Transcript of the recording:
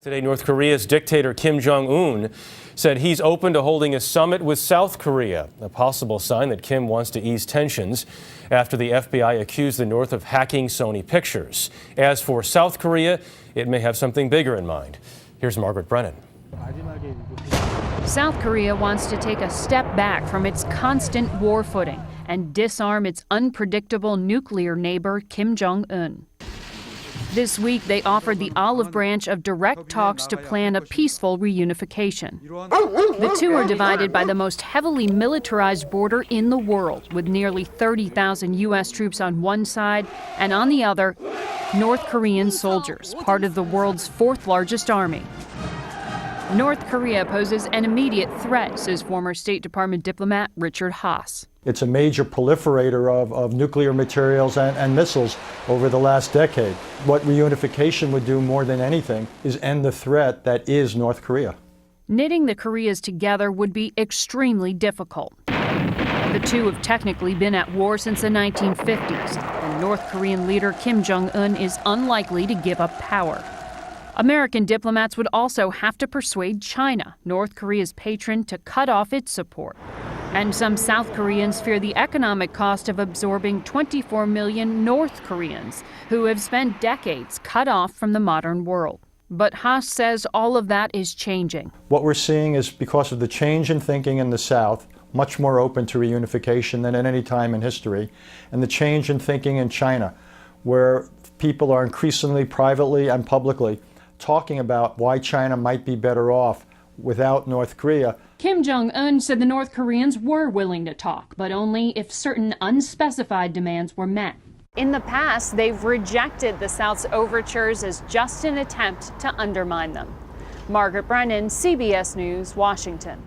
Today, North Korea's dictator Kim Jong Un said he's open to holding a summit with South Korea, a possible sign that Kim wants to ease tensions after the FBI accused the North of hacking Sony Pictures. As for South Korea, it may have something bigger in mind. Here's Margaret Brennan. South Korea wants to take a step back from its constant war footing and disarm its unpredictable nuclear neighbor Kim Jong Un. This week, they offered the olive branch of direct talks to plan a peaceful reunification. The two are divided by the most heavily militarized border in the world, with nearly 30,000 U.S. troops on one side, and on the other, North Korean soldiers, part of the world's fourth largest army. North Korea poses an immediate threat, says former State Department diplomat Richard Haass. It's a major proliferator of nuclear materials and missiles over the last decade. What reunification would do more than anything is end the threat that is North Korea. Knitting the Koreas together would be extremely difficult. The two have technically been at war since the 1950s, and North Korean leader Kim Jong Un is unlikely to give up power. American diplomats would also have to persuade China, North Korea's patron, to cut off its support. And some South Koreans fear the economic cost of absorbing 24 million North Koreans who have spent decades cut off from the modern world. But Haass says all of that is changing. What we're seeing is, because of the change in thinking in the South, much more open to reunification than at any time in history, and the change in thinking in China, where people are increasingly privately and publicly talking about why China might be better off without North Korea. Kim Jong Un said the North Koreans were willing to talk, but only if certain unspecified demands were met. In the past, they've rejected the South's overtures as just an attempt to undermine them. Margaret Brennan, CBS News, Washington.